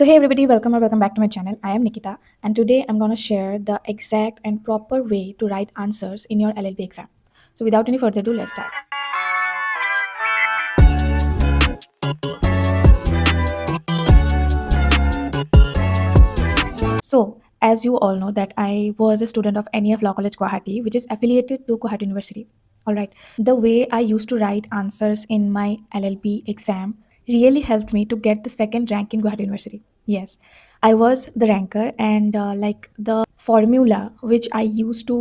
So hey everybody, welcome or welcome back to my channel. I am Nikita and today I'm gonna share the exact and proper way to write answers in your LLB exam. So without any further ado, let's start. So as you all know that I was a student of NEF Law College Guwahati, which is affiliated to Guwahati University. Alright, the way I used to write answers in my LLB exam really helped me to get the second rank in Guwahati University. Yes, I was the ranker, and like the formula which I used to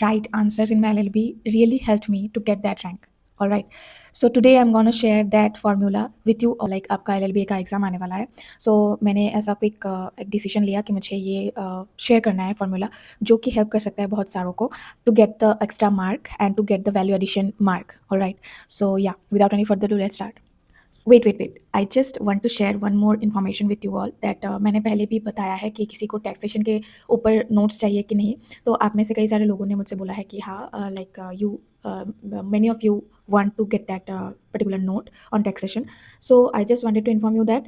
write answers in my LLB really helped me to get that rank. All right, so today I'm gonna share that formula with you. Like आपका LLB का exam आने वाला है, सो मैंने ऐसा quick एक decision लिया कि मुझे ये शेयर करना है फॉर्मूला जो कि हेल्प कर सकता है बहुत सारों को to get the extra mark and to get the value addition mark. Alright, so yeah without any further do let's start. Wait I just want to share one more information with you all that मैंने पहले भी बताया है कि किसी को taxation के ऊपर नोट्स चाहिए कि नहीं. तो आप में से कई सारे लोगों ने मुझसे बोला है कि हाँ, like you many of you want to get that particular note on taxation. So I just wanted to inform you that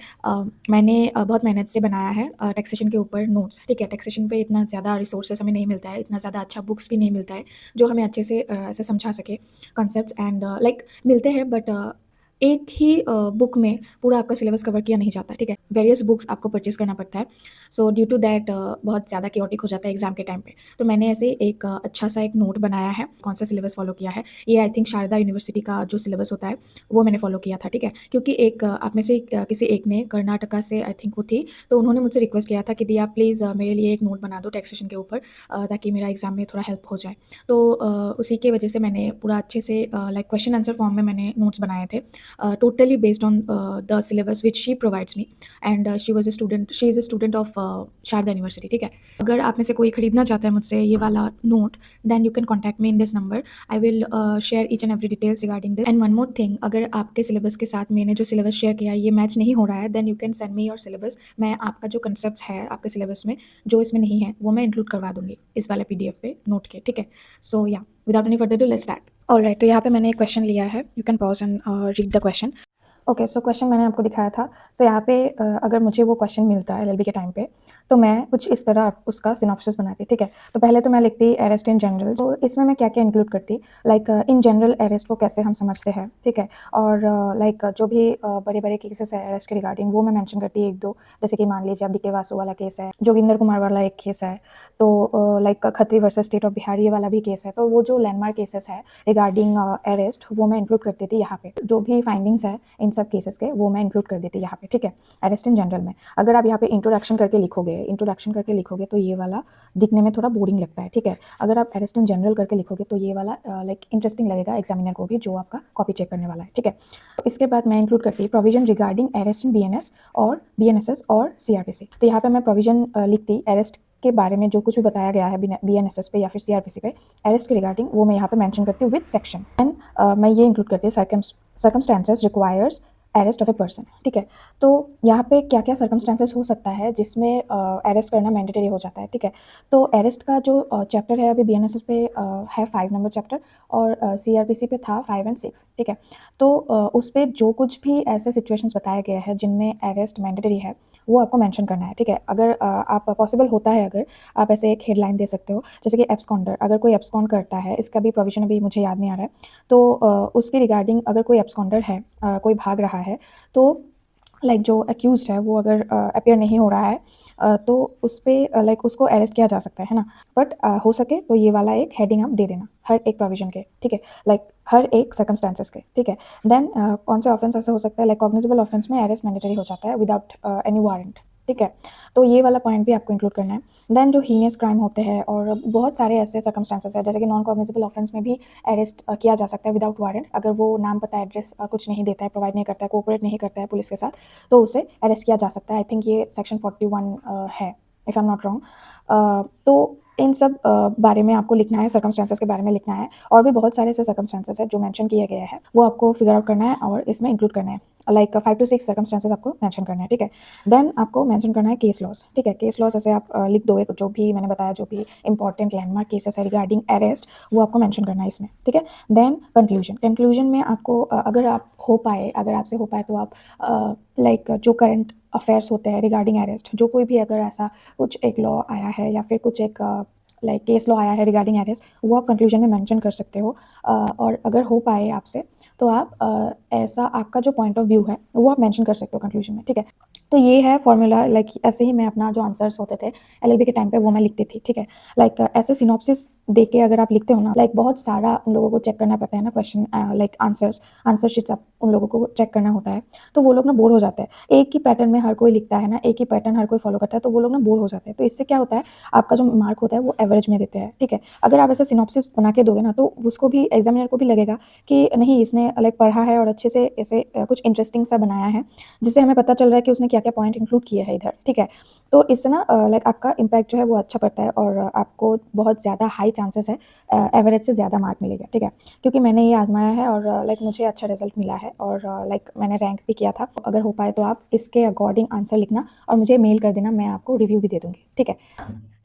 मैंने बहुत मेहनत से बनाया है टैक्सेशन के ऊपर नोट्स. ठीक है, टैक्सेशन पे इतना ज़्यादा रिसोर्सेस हमें नहीं मिलता है, इतना ज़्यादा अच्छा बुक्स भी नहीं मिलता है जो हमें अच्छे से ऐसे समझा सके कॉन्सेप्ट्स एंड लाइक मिलते हैं, बट एक ही बुक में पूरा आपका सिलेबस कवर किया नहीं जाता. ठीक है, वेरियस बुक्स आपको परचेज करना पड़ता है. सो ड्यू टू दैट बहुत ज़्यादा केओटिक हो जाता है एग्जाम के टाइम पे. तो मैंने ऐसे एक अच्छा सा एक नोट बनाया है, कौन सा सिलेबस फॉलो किया है. ये आई थिंक शारदा यूनिवर्सिटी का जो सिलेबस होता है वो मैंने फॉलो किया था. ठीक है, क्योंकि एक आप में से किसी एक ने कर्नाटका से आई थिंक वो थी, तो उन्होंने मुझसे रिक्वेस्ट किया था कि दिया प्लीज़ मेरे लिए एक नोट बना दो टैक्सेशन के ऊपर ताकि मेरा एग्जाम में थोड़ा हेल्प हो जाए. तो उसी की वजह से मैंने पूरा अच्छे से लाइक क्वेश्चन आंसर फॉर्म में मैंने नोट्स बनाए थे, totally based on the syllabus which she provides me. And she is a student of Sharda University. ठीक है, अगर आप में से कोई खरीदना चाहता है मुझसे ये वाला note, then you can contact me in this number. I will share each and every details regarding this. And one more thing, अगर आपके सिलेबस के साथ मैंने जो सिलेबस शेयर किया ये मैच नहीं हो रहा है, then you can send me your syllabus. मैं आपका जो concepts है आपके सिलेबस में जो इसमें नहीं है वो मैं इंक्लूड करवा दूंगी इस वाले PDF पे नोट के. ठीक है, सो yeah without any further do let's start. Alright, तो यहाँ पे मैंने एक क्वेश्चन लिया है. You can pause and read the question. Okay, so question मैंने आपको दिखाया था. तो यहाँ पे अगर मुझे वो क्वेश्चन मिलता है LLB के टाइम पे तो मैं कुछ इस तरह उसका सिनॉप्सिस बनाती. ठीक है, तो पहले तो मैं लिखती अरेस्ट इन जनरल. तो इसमें मैं क्या क्या इंक्लूड करती, लाइक इन जनरल अरेस्ट को कैसे हम समझते हैं. ठीक है, और लाइक जो भी बड़े बड़े केसेस है अरेस्ट के रिगार्डिंग वो मैं मेंशन करती एक दो. जैसे कि मान लीजिए अब DK वासु वाला केस है, जोगिंदर कुमार वाला एक केस है, तो like Khatri versus state of Bihar ये वाला भी केस है. तो वो जो लैंडमार्क केसेस है रिगार्डिंग अरेस्ट वो मैं इंक्लूड करती थी यहाँ पे. जो भी फाइंडिंग्स है इन सब केसेस के वो मैं इंक्लूड कर देती यहाँ पे. ठीक है, अरेस्ट इन जनरल में अगर आप यहाँ पे इंट्रोडक्शन करके लिखोगे तो ये वाला दिखने में थोड़ा बोरिंग लगता है. ठीक है, अगर आप अरेस्ट इन जनरल करके लिखोगे तो ये वाला लाइक इंटरेस्टिंग लगेगा एग्जामिनर को भी जो आपका कॉपी चेक करने वाला है. ठीक है, तो इसके बाद मैं इंक्लूड करती प्रोविजन रिगार्डिंग अरेस्ट इन BNS और BNSS और CRPC. तो यहाँ पे मैं प्रोविजन लिखती अरेस्ट के बारे में जो कुछ भी बताया गया है BNSS पे या फिर CRPC पे अरेस्ट के रिगार्डिंग वो मैं यहाँ पे मेंशन करती हूँ विद सेक्शन. एंड मैं ये इंक्लूड करती हूँ circumstances requires arrest of a person. ठीक है, तो यहाँ पे क्या क्या सर्कमस्टांसेस हो सकता है जिसमें अरेस्ट करना मैंडेटरी हो जाता है. ठीक है, तो अरेस्ट का जो चैप्टर है अभी BNSS पे है 5 नंबर चैप्टर और CRPC पे था 5 और 6. ठीक है, तो उस पर जो कुछ भी ऐसे सिचुएशंस बताए गए हैं जिनमें अरेस्ट मैंडेटरी है वो आपको मेंशन करना है. ठीक है, अगर आप पॉसिबल होता है अगर आप ऐसे एक हेडलाइन दे सकते हो जैसे कि एब्सकॉन्डर. अगर कोई एब्सकॉन्ड करता है, इसका भी प्रोविजन अभी मुझे याद नहीं आ रहा है, तो उसके रिगार्डिंग अगर कोई एब्सकॉन्डर है, कोई भाग रहा है, तो लाइक जो अक्यूज्ड है वो अगर अपीयर नहीं हो रहा है तो उस पर लाइक उसको अरेस्ट किया जा सकता है ना. बट हो सके तो ये वाला एक हेडिंग आप दे देना हर एक प्रोविजन के. ठीक है, लाइक हर एक सर्कमस्टांसेस के. ठीक है, देन कौन से ऑफेंस ऐसे हो सकता है, लाइक कॉग्निजेबल ऑफेंस में अरेस्ट मैंडेटरी हो जाता है विदाउट एनी वारंट. ठीक है, तो ये वाला पॉइंट भी आपको इंक्लूड करना है. देन जो हीनियस क्राइम होते हैं और बहुत सारे ऐसे सर्कमस्टांसेस है जैसे कि नॉन कॉग्निजेबल ऑफेंस में भी अरेस्ट किया जा सकता है विदाउट वारंट. अगर वो नाम पता एड्रेस कुछ नहीं देता है, प्रोवाइड नहीं करता है, कोऑपरेट नहीं करता है पुलिस के साथ, तो उसे अरेस्ट किया जा सकता है. आई थिंक ये सेक्शन 41 है if I am not wrong. तो इन सब बारे में आपको लिखना है, सर्कमस्टांसेस के बारे में लिखना है. और भी बहुत सारे ऐसे सर्कमस्टांसेस है जो मेंशन किए गए हैं वो आपको फिगर आउट करना है और इसमें इंक्लूड करना है. लाइक 5 to 6 सर्कमस्टांसेस आपको मेंशन करना है. ठीक है, देन आपको मेंशन करना है केस लॉस. ठीक है, केस लॉस ऐसे आप लिख दो, एक जो भी मैंने बताया जो भी इंपॉर्टेंट लैंडमार्क केसेस है रिगार्डिंग अरेस्ट वो आपको मेंशन करना है इसमें. ठीक है, देन कंक्लूजन में आपको अगर आपसे हो पाए तो आप लाइक जो करंट अफेयर्स होते हैं रिगार्डिंग अरेस्ट, जो कोई भी अगर ऐसा कुछ एक लॉ आया है या फिर कुछ एक लाइक केस लॉ आया है रिगार्डिंग अरेस्ट, वो आप कंक्लूजन में मेंशन कर सकते हो। और अगर हो पाए आपसे तो आप ऐसा आपका जो पॉइंट ऑफ व्यू है वो आप मेंशन कर सकते हो कंक्लूजन में, ठीक है। तो ये है फॉर्मूला, लाइक ऐसे ही मैं अपना जो आंसर्स होते थे एलएलबी के टाइम पे वो मैं लिखती थी, ठीक है। लाइक ऐसे सिनॉप्सिस दे के अगर आप लिखते हो ना, लाइक बहुत सारा उन लोगों को चेक करना पड़ता है ना क्वेश्चन, लाइक आंसर शीट्स आप उन लोगों को चेक करना होता है, तो वो लोग ना बोर हो जाते हैं। एक ही पैटर्न में हर कोई लिखता है ना, एक ही पैटर्न हर कोई फॉलो करता है, तो वो लोग ना बोर हो जाते हैं। तो इससे क्या होता है, आपका जो मार्क होता है वो एवरेज में देते हैं, ठीक है। अगर आप ऐसा सिनॉप्सिस बना के दोगे ना, तो उसको भी एग्जामिनर को भी लगेगा कि नहीं इसने लाइक पढ़ा है और अच्छे से ऐसे कुछ इंटरेस्टिंग सा बनाया है, जिससे हमें पता चल रहा है कि उसने क्या क्या पॉइंट इंक्लूड किए हैं इधर, ठीक है। तो इससे ना लाइक आपका इम्पैक्ट जो है वो अच्छा पड़ता है और आपको बहुत ज़्यादा हाई चांसेस है एवरेज से ज़्यादा मार्क मिलेगा, ठीक है। क्योंकि मैंने ये आजमाया है और लाइक मुझे अच्छा रिजल्ट मिला है और लाइक मैंने रैंक भी किया था। अगर हो पाए तो आप इसके अकॉर्डिंग आंसर लिखना और मुझे मेल कर देना, मैं आपको रिव्यू भी दे दूँगी, ठीक है।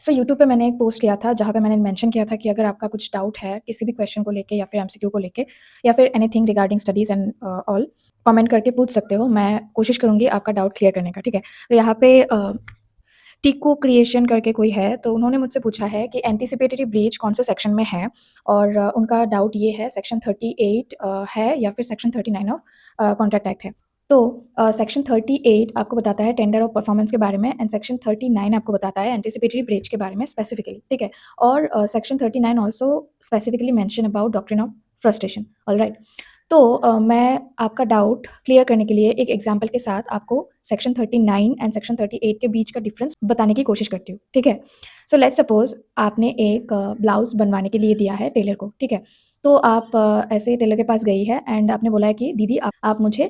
सो यूट्यूब पे मैंने एक पोस्ट किया था जहाँ पे मैंने मेंशन किया था कि अगर आपका कुछ डाउट है किसी भी क्वेश्चन को लेके या फिर एमसीक्यू को लेके या फिर anything regarding studies and all, comment करके पूछ सकते हो। मैं कोशिश करूँगी आपका डाउट क्लियर करने का, ठीक है। तो यहाँ पे टिको क्रिएशन करके कोई है, तो उन्होंने मुझसे पूछा है कि एंटिसिपेटरी ब्रीच कौन से सेक्शन में है और उनका डाउट ये है सेक्शन 38 है या फिर सेक्शन 39 ऑफ कॉन्ट्रैक्ट एक्ट है। तो सेक्शन 38 आपको बताता है टेंडर ऑफ परफॉर्मेंस के बारे में एंड सेक्शन 39 आपको बताता है एंटिसिपेटरी ब्रीच के बारे में स्पेसिफिकली, ठीक है। और section 39 also specifically mention about doctrine of frustration, alright. तो मैं आपका डाउट क्लियर करने के लिए एक एग्जांपल के साथ आपको सेक्शन 39 एंड सेक्शन 38 के बीच का डिफरेंस बताने की कोशिश करती हूँ, ठीक है। सो लेट्स सपोज आपने एक ब्लाउज बनवाने के लिए दिया है टेलर को, ठीक है। तो आप ऐसे टेलर के पास गई है एंड आपने बोला है कि दीदी आप मुझे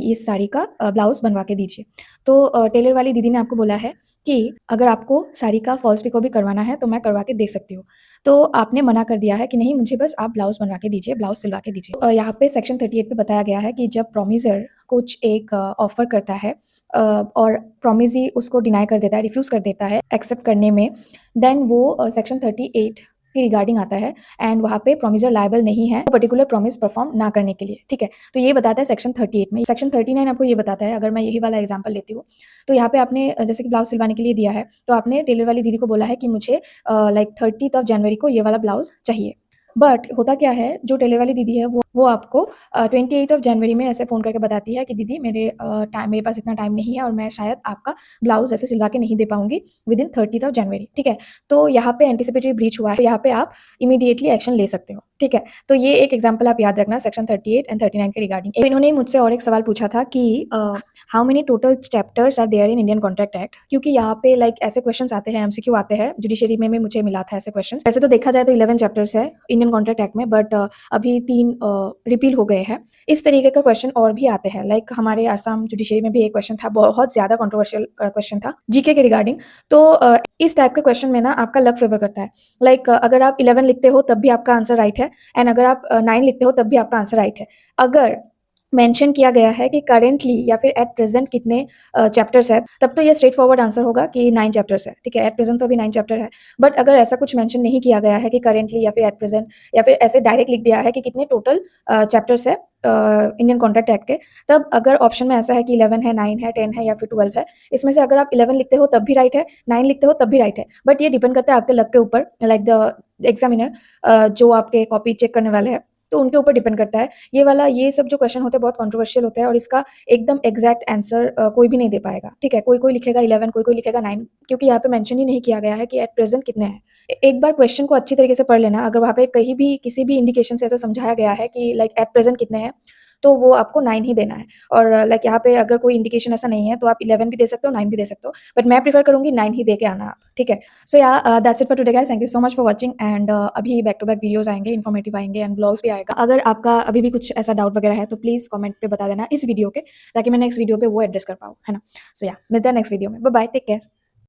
इस साड़ी का ब्लाउज बनवा के दीजिए। तो टेलर वाली दीदी ने आपको बोला है कि अगर आपको साड़ी का फॉल्स पिको भी करवाना है तो मैं करवा के दे सकती हूँ। तो आपने मना कर दिया है कि नहीं मुझे बस आप ब्लाउज बनवा के दीजिए, ब्लाउज सिलवा के दीजिए। यहाँ पे सेक्शन 38 पे बताया गया है कि जब प्रोमिसर कुछ एक ऑफर करता है और प्रोमिसी उसको डिनाई कर देता है, रिफ्यूज कर देता है एक्सेप्ट करने में, देन वो सेक्शन 38 के रिगार्डिंग आता है एंड वहाँ पे प्रोमिसर लायबल नहीं है पर्टिकुलर प्रॉमिस परफॉर्म ना करने के लिए, ठीक है। तो ये बताता है सेक्शन 38 में। सेक्शन 39 आपको ये बताता है, अगर मैं यही वाला एग्जांपल लेती हूँ, तो यहाँ पे आपने जैसे कि ब्लाउज सिलवाने के लिए दिया है, तो आपने टेलर वाली दीदी को बोला है कि मुझे लाइक 30th ऑफ जनवरी को ये वाला ब्लाउज चाहिए। बट होता क्या है, जो टेलर वाली दीदी है वो आपको 28th ऑफ जनवरी में ऐसे फ़ोन करके बताती है कि दीदी मेरे पास इतना टाइम नहीं है और मैं शायद आपका ब्लाउज़ ऐसे सिलवा के नहीं दे पाऊँगी विदिन 30th ऑफ जनवरी, ठीक है। तो यहाँ पे एंटिसिपेटरी ब्रीच हुआ है, तो यहाँ पे आप इमीडिएटली एक्शन ले सकते हो, ठीक है। तो ये एक एग्जाम्पल आप याद रखना सेक्शन 38 एंड 39 के रिगार्डिंग। इन्होंने मुझसे और एक सवाल पूछा था कि how many total chapters are there in Indian Contract Act, क्योंकि यहाँ पे लाइक ऐसे क्वेश्चंस आते हैं, एमसीक्यू आते हैं, जुडिशरी में मुझे मिला था ऐसे क्वेश्चंस। वैसे तो देखा जाए तो 11 चैप्टर्स है इंडियन कॉन्ट्रैक्ट एक्ट में, बट अभी 3 रिपील हो गए हैं। इस तरीके का क्वेश्चन और भी आते हैं, लाइक हमारे आसाम जुडिशरी में भी एक क्वेश्चन था, बहुत ज्यादा कॉन्ट्रोवर्शियल क्वेश्चन था जीके के रिगार्डिंग। तो इस टाइप के क्वेश्चन में ना आपका लक फेवर करता है। लाइक अगर आप 11 लिखते हो तब भी आपका आंसर राइट है एंड अगर आप 9 लिखते हो तब भी आपका आंसर राइट है। अगर मेंशन किया गया है कि करेंटली या फिर एट प्रेजेंट कितने चैप्टर्स है, तब तो ये स्ट्रेट फॉरवर्ड आंसर होगा कि 9 चैप्टर्स है, ठीक है। एट प्रेजेंट तो अभी 9 चैप्टर है, बट अगर ऐसा कुछ मेंशन नहीं किया गया है कि करेंटली या फिर एट प्रेजेंट या फिर ऐसे डायरेक्ट लिख दिया है कि कितने टोटल चैप्टर्स है इंडियन कॉन्ट्रैक्ट एक्ट के, तब अगर ऑप्शन में ऐसा है कि 11 है, 9 है, 10 है या फिर 12 है, इसमें से अगर आप 11 लिखते हो तब भी राइट है, 9 लिखते हो तब भी राइट है। बट ये डिपेंड करता है आपके लक के ऊपर, लाइक द एग्जामिनर जो आपके कॉपी चेक करने वाले हैं, तो उनके ऊपर डिपेंड करता है। ये सब जो क्वेश्चन होते हैं बहुत कंट्रोवर्शियल होते हैं और इसका एकदम एग्जैक्ट आंसर कोई भी नहीं दे पाएगा, ठीक है। कोई कोई लिखेगा 11, कोई कोई लिखेगा 9, क्योंकि यहाँ पे मेंशन ही नहीं किया गया है कि एट प्रेजेंट कितने हैं। एक बार क्वेश्चन को अच्छी तरीके से पढ़ लेना, अगर वहाँ पे कहीं भी किसी भी इंडिकेशन से ऐसा समझाया गया है कि लाइक एट प्रेजेंट कितने हैं, तो वो आपको 9 ही देना है। और लाइक यहाँ पे अगर कोई इंडिकेशन ऐसा नहीं है तो आप 11 भी दे सकते हो, 9 भी दे सकते हो, बट मैं प्रीफर करूँगी 9 ही दे के आना आप, ठीक है। सो या that's it for today guys, thank you so much for watching and अभी बैक टू बैक वीडियोस आएंगे, इन्फॉर्मेटिव आएंगे एंड ब्लॉग्स भी आएगा। अगर आपका अभी भी कुछ ऐसा डाउट वगैरह है तो प्लीज़ कमेंट पे बता देना इस वीडियो के, ताकि मैं नेक्स्ट वीडियो पे वो एड्रेस कर पाऊँ, है ना। सो या मिलते हैं नेक्स्ट वीडियो में, बाय बाय, टेक केयर।